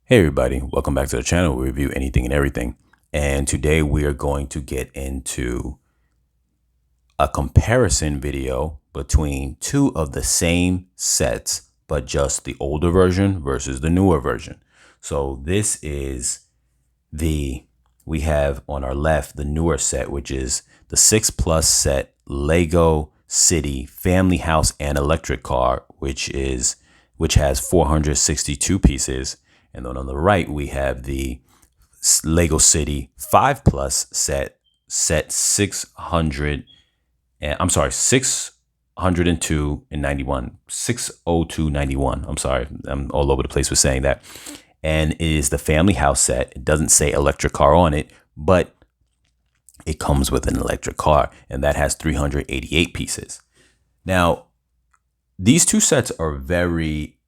Hey everybody, welcome back to the channel. We review anything and everything. And today we are going to get into a comparison video between two of the same sets, but just the older version versus the newer version. So this is we have on our left the newer set, which is the 6 Plus set Lego City Family House and Electric Car, which has 462 pieces. And then on the right, we have the Lego City 5 Plus set 600 and I'm sorry, 602 and 91, 60291. I'm sorry, I'm all over the place with saying that. And it is the family house set. It doesn't say electric car on it, but it comes with an electric car, and that has 388 pieces. Now, these two sets are very,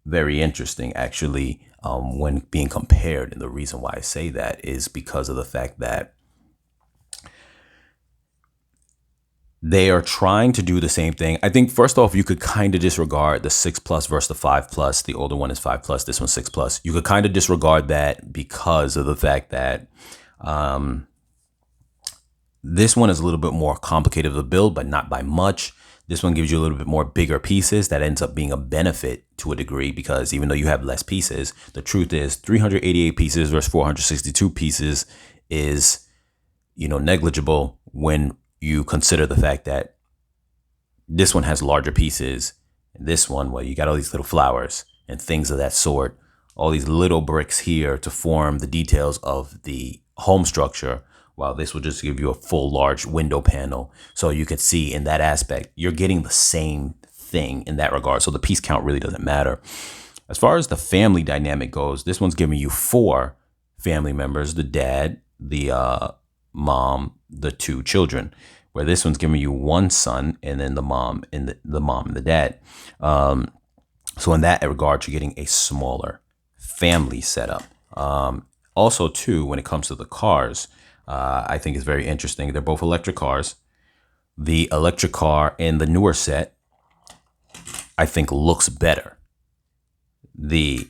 very interesting, actually, when being compared. And the reason why I say that is because of the fact that they are trying to do the same thing. I think first off, you could kind of disregard the 6 Plus versus the 5 Plus. The older one is 5 Plus, this one's 6 Plus. You could kind of disregard that because of the fact that this one is a little bit more complicated to build, but not by much. This one gives you a little bit more bigger pieces. That ends up being a benefit to a degree, because even though you have less pieces, the truth is 388 pieces versus 462 pieces is, negligible when you consider the fact that this one has larger pieces. And this one, well, you got all these little flowers and things of that sort, all these little bricks here to form the details of the home structure, while this will just give you a full large window panel. So you can see in that aspect, you're getting the same thing in that regard. So the piece count really doesn't matter. As far as the family dynamic goes, this one's giving you 4 family members: the dad, the mom, the 2 children, where this one's giving you 1 son and then the mom and the mom and the dad. So in that regard, you're getting a smaller family setup. Also, too, when it comes to the cars, I think it's very interesting. They're both electric cars. The electric car in the newer set, I think, looks better. The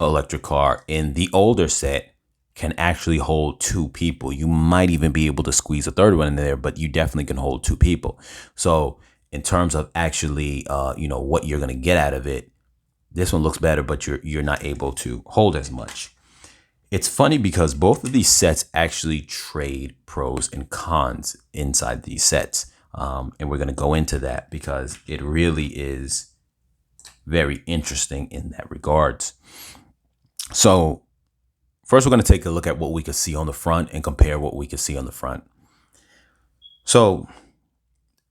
electric car in the older set can actually hold 2 people. You might even be able to squeeze a third one in there, but you definitely can hold 2 people. So in terms of actually, what you're going to get out of it, this one looks better, but you're not able to hold as much. It's funny because both of these sets actually trade pros and cons inside these sets. And we're going to go into that because it really is very interesting in that regards. So first, we're going to take a look at what we could see on the front and compare what we could see on the front. So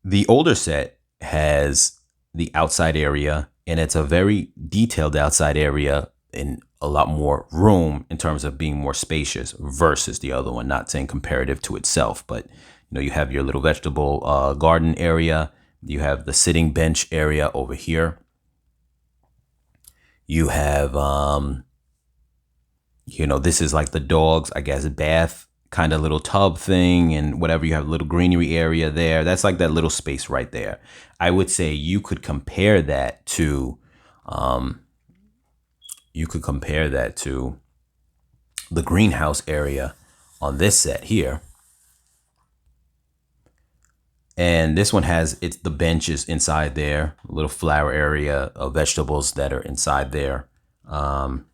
the older set has the outside area, and it's a very detailed outside area in a lot more room in terms of being more spacious versus the other one. Not saying comparative to itself, but you have your little vegetable garden area. You have the sitting bench area over here. You have this is like the dogs, I guess, bath kind of little tub thing, and whatever. You have a little greenery area there. That's like that little space right there. I would say you could compare that to the greenhouse area on this set here. And this one has the benches inside there, a little flower area of vegetables that are inside there. And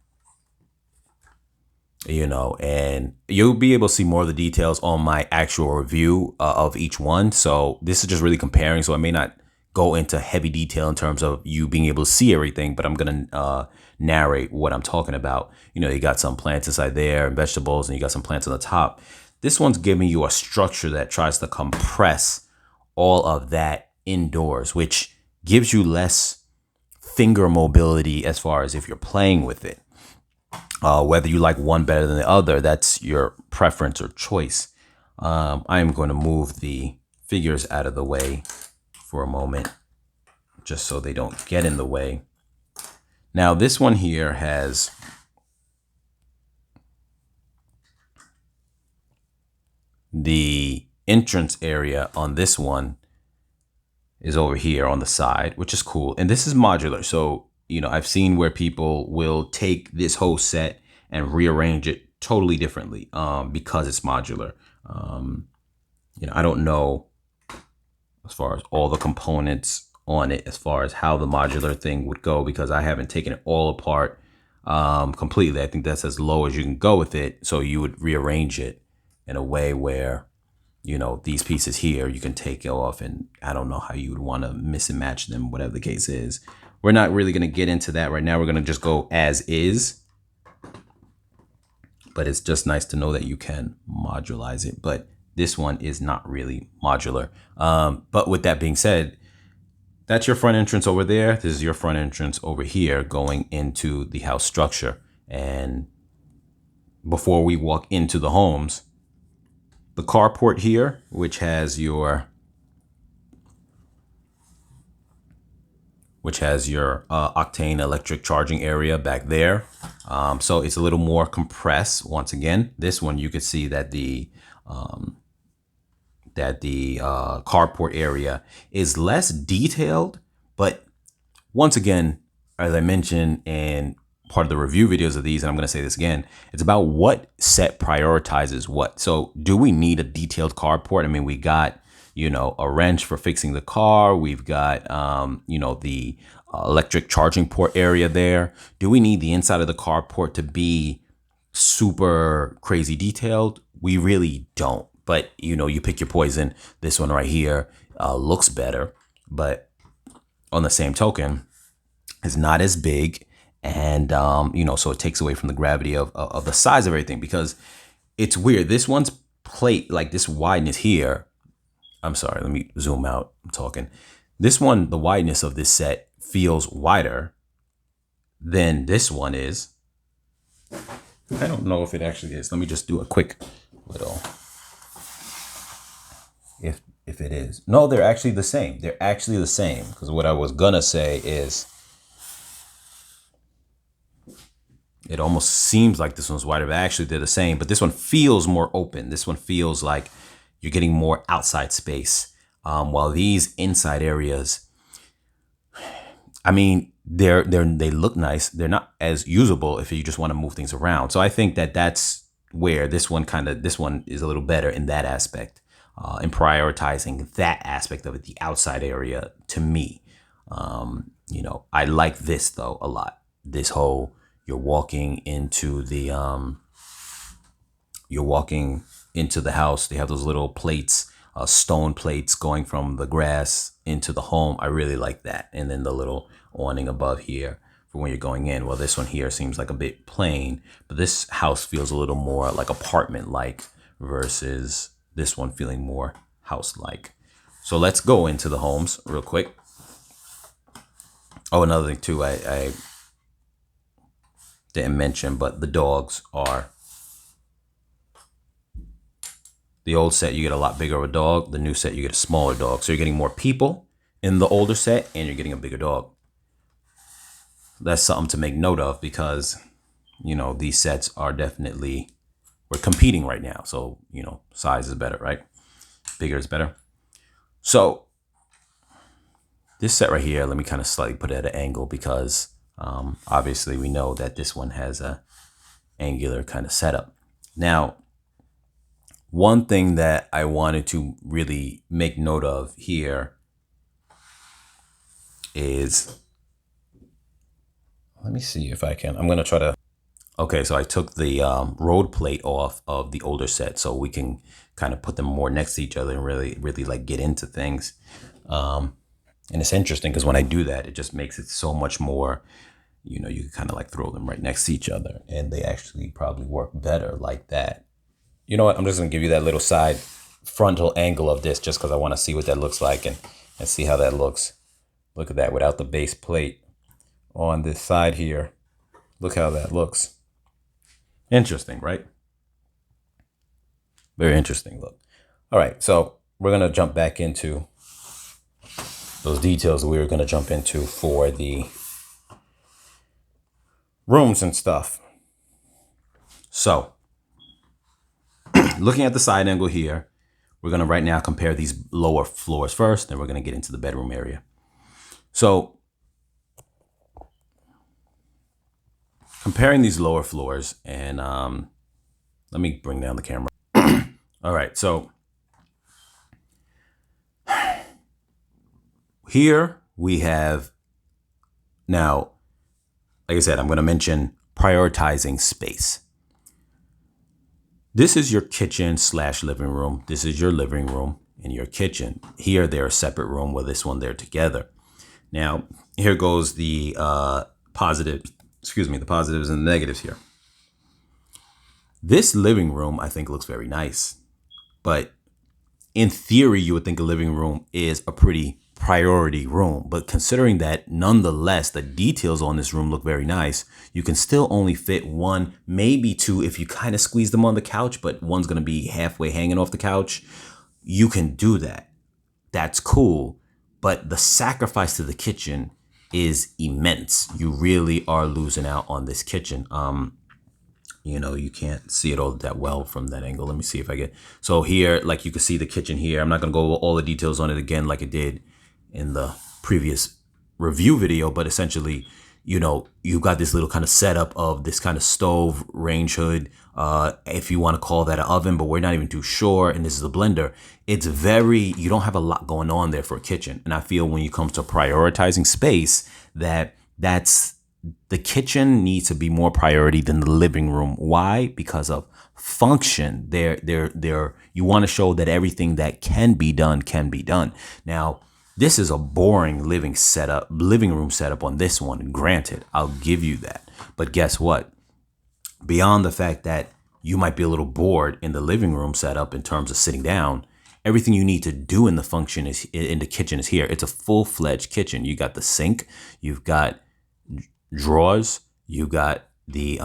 you'll be able to see more of the details on my actual review of each one. So this is just really comparing. So I may not go into heavy detail in terms of you being able to see everything, but I'm going to narrate what I'm talking about. You got some plants inside there and vegetables, and you got some plants on the top. This one's giving you a structure that tries to compress all of that indoors, which gives you less finger mobility as far as if you're playing with it. Whether you like one better than the other, that's your preference or choice. I am going to move the figures out of the way for a moment, just so they don't get in the way. Now, this one here has the entrance area on this one is over here on the side, which is cool. And this is modular. So I've seen where people will take this whole set and rearrange it totally differently because it's modular. I don't know as far as all the components on it, as far as how the modular thing would go, because I haven't taken it all apart completely. I think that's as low as you can go with it. So you would rearrange it in a way where, these pieces here, you can take off, and I don't know how you would want to mix and match them, whatever the case is. We're not really going to get into that right now. We're going to just go as is. But it's just nice to know that you can modularize it. But this one is not really modular. But with that being said, that's your front entrance over there. This is your front entrance over here going into the house structure. And before we walk into the homes, the carport here, which has your Octane electric charging area back there. So it's a little more compressed. Once again, this one you could see that the carport area is less detailed, but once again, as I mentioned in part of the review videos of these, and I'm going to say this again, it's about what set prioritizes what. So do we need a detailed carport? I mean, we got, a wrench for fixing the car. We've got, the electric charging port area there. Do we need the inside of the carport to be super crazy detailed? We really don't. But, you pick your poison. This one right here looks better. But on the same token, it's not as big. And, so it takes away from the gravity of the size of everything, because it's weird. This one's plate, like this wideness here. I'm sorry, let me zoom out. I'm talking. This one, the wideness of this set feels wider than this one is. I don't know if it actually is. Let me just do a quick little, if it is. No, they're actually the same. They're actually the same. Because what I was gonna say is, it almost seems like this one's wider, but actually they're the same. But this one feels more open. This one feels like you're getting more outside space. While these inside areas, I mean, they look nice. They're not as usable if you just want to move things around. So I think that's where this one is a little better in that aspect, in prioritizing that aspect of it, the outside area to me. I like this though a lot. This whole, you're walking into the house. They have those little plates, stone plates going from the grass into the home. I really like that. And then the little awning above here for when you're going in. Well, this one here seems like a bit plain, but this house feels a little more like apartment-like versus this one feeling more house-like. So let's go into the homes real quick. Oh, another thing too, I didn't mention, but the dogs are, the old set you get a lot bigger of a dog. The new set you get a smaller dog. So you're getting more people in the older set and you're getting a bigger dog. That's something to make note of, because these sets are definitely, we're competing right now. So size is better, right? Bigger is better. So this set right here, let me kind of slightly put it at an angle, because obviously we know that this one has a angular kind of setup. Now, one thing that I wanted to really make note of here is, let me see if I can, I'm going to try to, okay, so I took the road plate off of the older set so we can kind of put them more next to each other and really like get into things. And it's interesting because when I do that, it just makes it so much more, you can kind of like throw them right next to each other and they actually probably work better like that. You know what? I'm just going to give you that little side frontal angle of this just because I want to see what that looks like and see how that looks. Look at that without the base plate on this side here. Look how that looks. Interesting, right? Very interesting look. All right, so we're going to jump back into those details we were going to jump into for the rooms and stuff. So looking at the side angle here, we're going to right now compare these lower floors first, then we're going to get into the bedroom area. So comparing these lower floors, and let me bring down the camera. All right, so here we have now, like I said, I'm going to mention prioritizing space. This is your kitchen / living room. This is your living room and your kitchen. Here, they're a separate room. With this one, they're together. Now, here goes the positives. The positives and the negatives here. This living room, I think, looks very nice. But in theory, you would think a living room is a pretty priority room. But considering that, nonetheless, the details on this room look very nice, you can still only fit one, maybe two if you kind of squeeze them on the couch, but one's going to be halfway hanging off the couch. You can do that. That's cool. But the sacrifice to the kitchen is immense. You really are losing out on this kitchen. You can't see it all that well from that angle. Let me see if I get, so here, like you can see the kitchen here. I'm not going to go over all the details on it again, like I did in the previous review video, but essentially, you've got this little kind of setup of this kind of stove, range hood, if you want to call that an oven, but we're not even too sure. And this is a blender. You don't have a lot going on there for a kitchen. And I feel when you come to prioritizing space, the kitchen needs to be more priority than the living room. Why? Because of function. You want to show that everything that can be done can be done. Now, this is a boring living room setup on this one. Granted, I'll give you that. But guess what? Beyond the fact that you might be a little bored in the living room setup in terms of sitting down, everything you need to do in the kitchen is here. It's a full-fledged kitchen. You got the sink, you've got drawers, you got the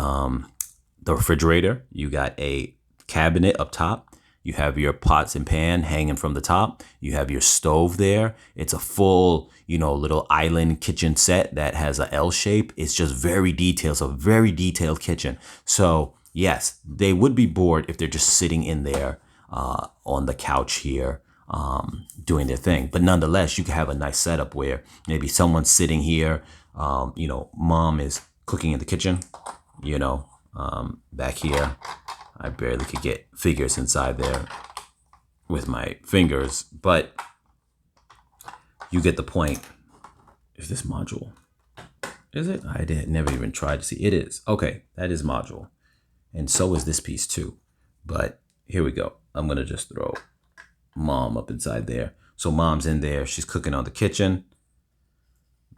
refrigerator, you got a cabinet up top, you have your pots and pan hanging from the top, you have your stove there. It's a full little island kitchen set that has a L shape. It's just very detailed. It's a very detailed kitchen. So yes, they would be bored if they're just sitting in there on the couch here doing their thing. But nonetheless, you can have a nice setup where maybe someone's sitting here. Mom is cooking in the kitchen, back here. I barely could get figures inside there with my fingers, but you get the point. Is this module? Is it? I never even tried to see. It is. Okay, that is module. And so is this piece too. But here we go. I'm going to just throw mom up inside there. So mom's in there. She's cooking on the kitchen.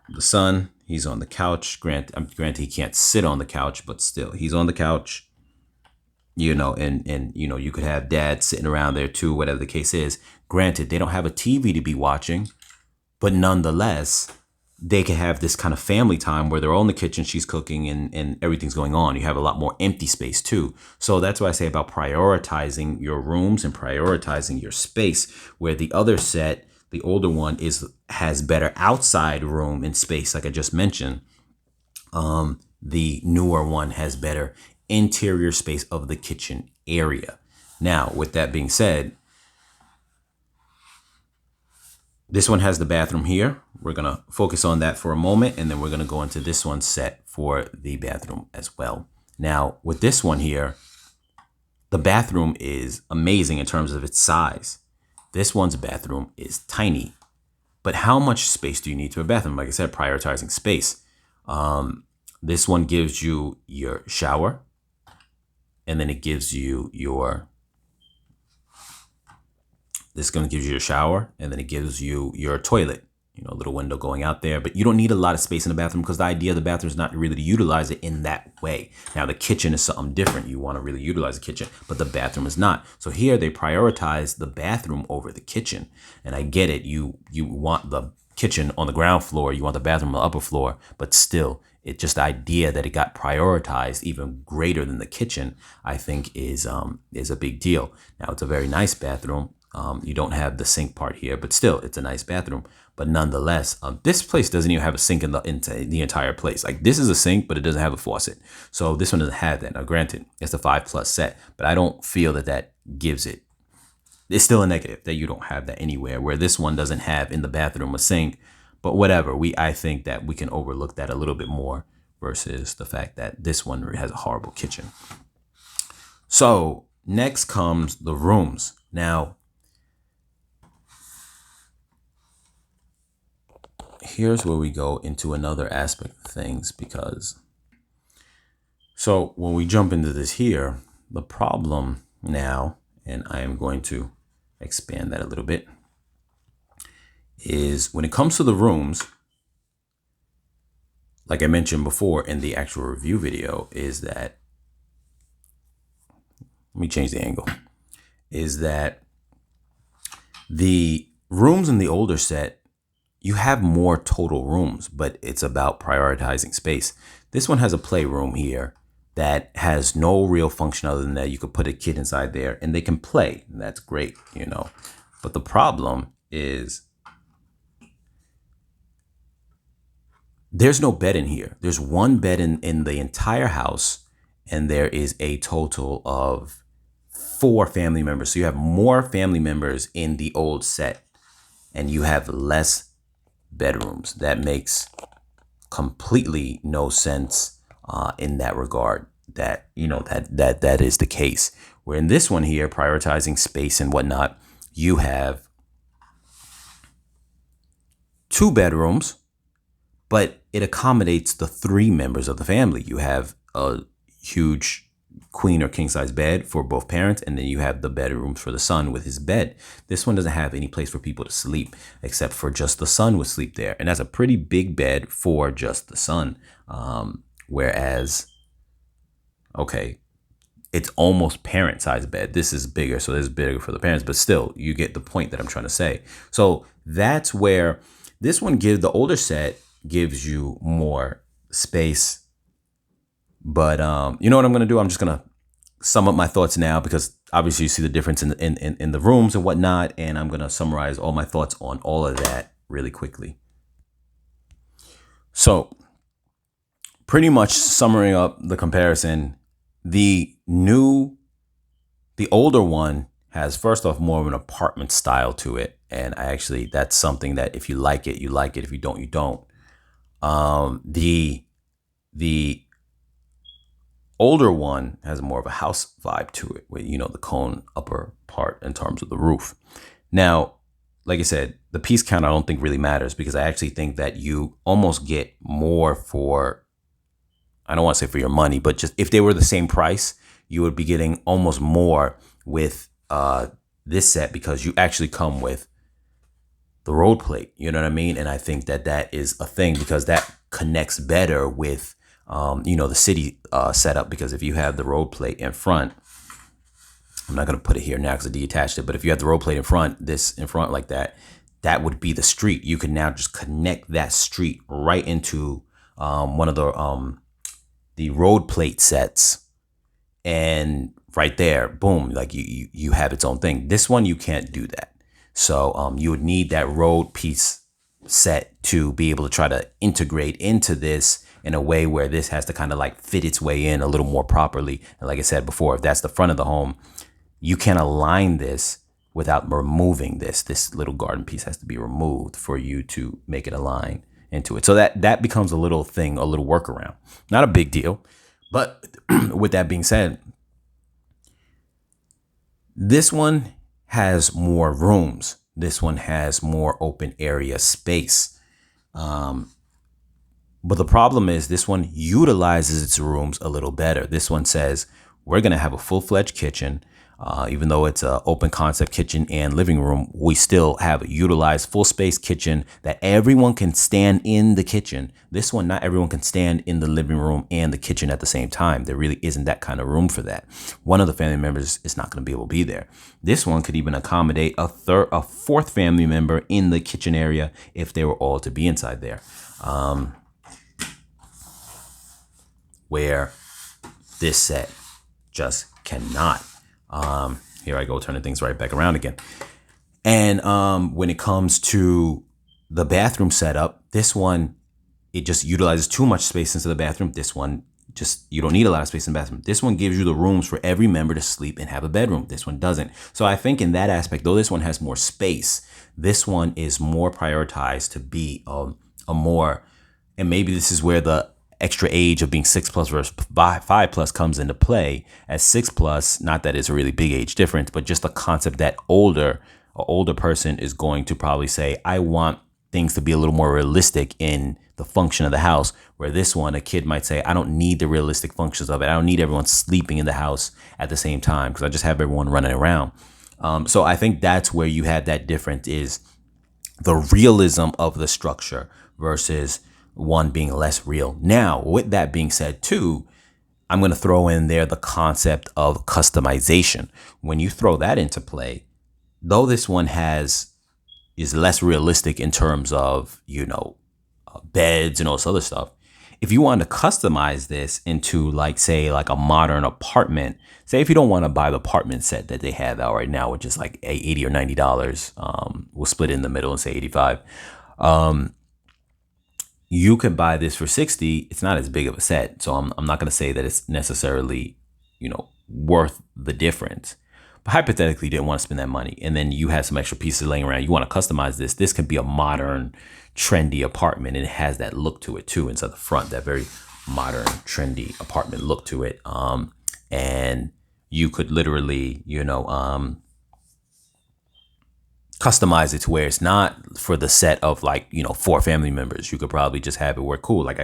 The son, he's on the couch. Granted, he can't sit on the couch, but still, he's on the couch. And you could have dad sitting around there too, whatever the case is. Granted, they don't have a TV to be watching, but nonetheless, they can have this kind of family time where they're all in the kitchen, she's cooking, and everything's going on. You have a lot more empty space too. So that's what I say about prioritizing your rooms and prioritizing your space, where the other set, the older one, has better outside room and space, like I just mentioned. The newer one has better interior space of the kitchen area. Now, with that being said, this one has the bathroom here. We're going to focus on that for a moment, and then we're going to go into this one set for the bathroom as well. Now, with this one here, the bathroom is amazing in terms of its size. This one's bathroom is tiny. But how much space do you need to a bathroom? Like I said, prioritizing space. This one gives you your shower, and then it gives you this one gives you your shower, and then it gives you your toilet, a little window going out there. But you don't need a lot of space in the bathroom, because the idea of the bathroom is not really to utilize it in that way. Now, the kitchen is something different. You want to really utilize the kitchen, but the bathroom is not. So here they prioritize the bathroom over the kitchen. And I get it. You want the kitchen on the ground floor, you want the bathroom on the upper floor, but still, it's just the idea that it got prioritized even greater than the kitchen, I think is a big deal. Now, it's a very nice bathroom. You don't have the sink part here, but still, it's a nice bathroom. But nonetheless, this place doesn't even have a sink in the entire place. Like, this is a sink, but it doesn't have a faucet. So this one doesn't have that. Now, granted, it's a 5+ set, but I don't feel that gives it. It's still a negative that you don't have that anywhere, where this one doesn't have in the bathroom a sink. But whatever, I think that we can overlook that a little bit more versus the fact that this one has a horrible kitchen. So next comes the rooms. Now, here's where we go into another aspect of things, because so when we jump into this here, the problem now, and I am going to expand that a little bit, is when it comes to the rooms, like I mentioned before in the actual review video, is that, let me change the angle, is that the rooms in the older set, you have more total rooms, but it's about prioritizing space. This one has a playroom here that has no real function other than that you could put a kid inside there and they can play. And that's great, you know. But the problem is there's no bed in here. There's one bed in the entire house, and there is a total of 4 family members. So you have more family members in the old set and you have less bedrooms. That makes completely no sense in that regard, that, you know, that is the case. Where in this one here, prioritizing space and whatnot, you have 2 bedrooms, but it accommodates the 3 members of the family. You have a huge queen or king size bed for both parents, and then you have the bedrooms for the son with his bed. This one doesn't have any place for people to sleep except for just the son would sleep there, and that's a pretty big bed for just the son. Whereas, okay, it's almost parent size bed. This is bigger, so this is bigger for the parents, but still, you get the point that I'm trying to say. So that's where this one gives, the older set gives you more space. But you know what I'm going to do? I'm just going to sum up my thoughts now, because obviously you see the difference in the rooms and whatnot. And I'm going to summarize all my thoughts on all of that really quickly. So pretty much summing up the comparison, the older one has, first off, more of an apartment style to it. And that's something that if you like it, you like it. If you don't, you don't. The older one has more of a house vibe to it, with, you know, the cone upper part in terms of the roof. Now, like I said, the piece count I don't think really matters, because I actually think that you almost get more for, I don't want to say for your money, but just if they were the same price, you would be getting almost more with this set, because you actually come with the road plate, you know what I mean? And I think that that is a thing, because that connects better with you know, the city setup, because if you have the road plate in front, I'm not going to put it here now because I detached it, but if you have the road plate in front, this in front like that, that would be the street. You can now just connect that street right into one of the road plate sets, and right there, boom, like you have its own thing. This one, you can't do that. So you would need that road piece set to be able to try to integrate into this in a way where this has to kind of like fit its way in a little more properly. And like I said before, if that's the front of the home, you can align this without removing this. This little garden piece has to be removed for you to make it align into it. So that becomes a little thing, a little workaround. Not a big deal. But with that being said, this one has more rooms. This one has more open area space. But the problem is this one utilizes its rooms a little better. This one says we're going to have a full-fledged kitchen. Even though it's an open concept kitchen and living room, we still have a utilized full space kitchen that everyone can stand in the kitchen. This one, not everyone can stand in the living room and the kitchen at the same time. There really isn't that kind of room for that. One of the family members is not going to be able to be there. This one could even accommodate a 4th family member in the kitchen area if they were all to be inside there. Where this set just cannot. Here I go, turning things right back around again. And when it comes to the bathroom setup, this one, it just utilizes too much space into the bathroom. This one, just, you don't need a lot of space in the bathroom. This one gives you the rooms for every member to sleep and have a bedroom. This one doesn't. So I think in that aspect, though this one has more space, this one is more prioritized to be a more, and maybe this is where the extra age of being 6+ versus 5+ comes into play. As 6+, not that it's a really big age difference, but just the concept that an older person is going to probably say, I want things to be a little more realistic in the function of the house, where this one, a kid might say, I don't need the realistic functions of it. I don't need everyone sleeping in the house at the same time because I just have everyone running around. So I think that's where you had that difference, is the realism of the structure versus one being less real. Now, with that being said too, I'm going to throw in there the concept of customization. When you throw that into play, though this one is less realistic in terms of, beds and all this other stuff. If you want to customize this into say a modern apartment, say if you don't want to buy the apartment set that they have out right now, which is like $80 or $90, we'll split it in the middle and say 85. You could buy this for 60. It's not as big of a set, so I'm not going to say that it's necessarily, worth the difference. But hypothetically, you didn't want to spend that money, and then you have some extra pieces laying around. You want to customize this. This could be a modern, trendy apartment, and it has that look to it too inside the front, that very modern, trendy apartment look to it. And you could literally, customize it to where it's not for the set of 4 family members. You could probably just have it where cool. I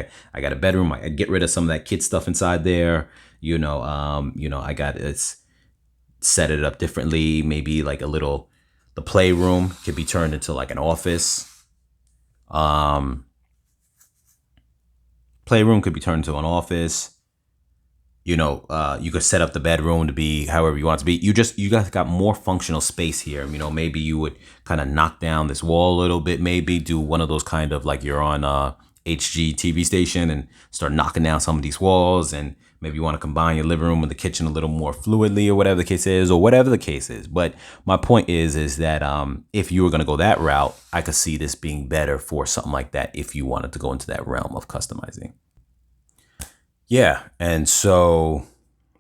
got a bedroom. I get rid of some of that kid stuff inside there. I got it's set it up differently. Maybe the playroom could be turned into an office. Playroom could be turned into an office. You could set up the bedroom to be however you want it to be. You guys got more functional space here. Maybe you would kind of knock down this wall a little bit, maybe do one of those kind of you're on HG TV station and start knocking down some of these walls, and maybe you want to combine your living room with the kitchen a little more fluidly, or whatever the case is. But my point is that if you were going to go that route, I could see this being better for something like that if you wanted to go into that realm of customizing. Yeah, and so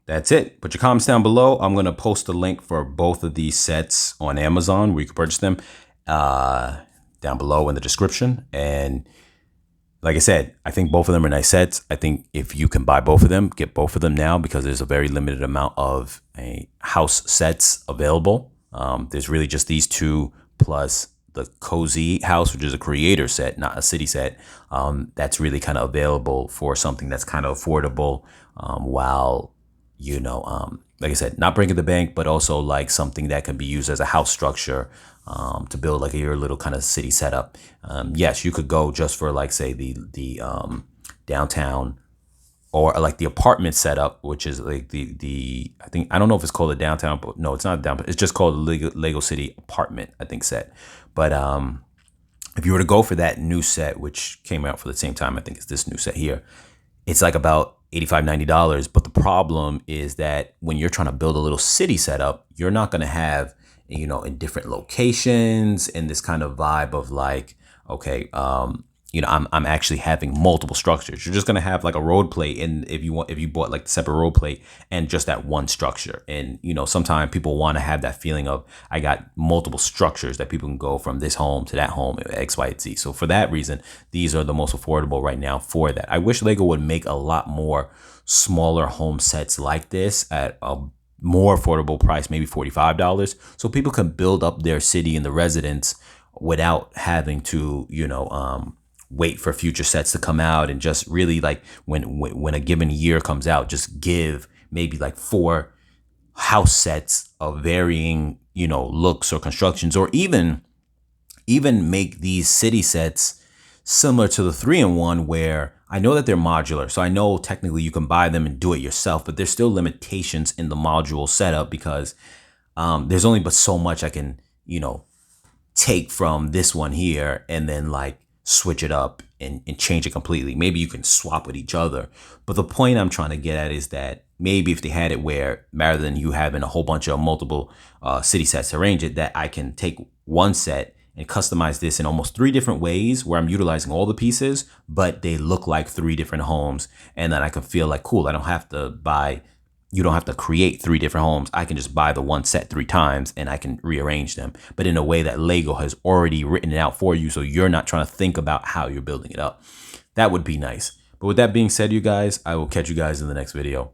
that's it. Put your comments down below. I'm going to post a link for both of these sets on Amazon where you can purchase them down below in the description. And like I said, I think both of them are nice sets. I think if you can buy both of them, get both of them now, because there's a very limited amount of house sets available. There's really just these two plus the Cozy House, which is a creator set, not a city set. That's really kind of available for something that's kind of affordable, while, like I said, not breaking the bank, but also something that can be used as a house structure, to build your little kind of city setup. Yes, you could go just for say the downtown, or the apartment setup, which is the I think, I don't know if it's called the downtown, but no, it's not downtown. It's just called the Lego City apartment, I think, set. But if you were to go for that new set, which came out for the same time, I think it's this new set here, it's about $85, $90. But the problem is that when you're trying to build a little city setup, you're not going to have, in different locations, in this kind of vibe of okay, I'm actually having multiple structures. You're just gonna have a road plate, and if you bought the separate road plate and just that one structure. And sometimes people want to have that feeling of, I got multiple structures that people can go from this home to that home, X, Y, Z. So for that reason, these are the most affordable right now for that. I wish Lego would make a lot more smaller home sets like this at a more affordable price, maybe $45, so people can build up their city and the residents without having to, wait for future sets to come out, and just really when a given year comes out, just give maybe 4 house sets of varying, looks or constructions, or even make these city sets similar to the 3-in-1, where I know that they're modular. So I know technically you can buy them and do it yourself, but there's still limitations in the module setup, because there's only but so much I can, take from this one here and then switch it up and change it completely. Maybe you can swap with each other. But the point I'm trying to get at is that maybe if they had it where, rather than you having a whole bunch of multiple city sets to arrange it, that I can take one set and customize this in almost 3 different ways, where I'm utilizing all the pieces, but they look like 3 different homes. And then I can feel cool, you don't have to create 3 different homes. I can just buy the one set 3 times and I can rearrange them, but in a way that Lego has already written it out for you, so you're not trying to think about how you're building it up. That would be nice. But with that being said, you guys, I will catch you guys in the next video.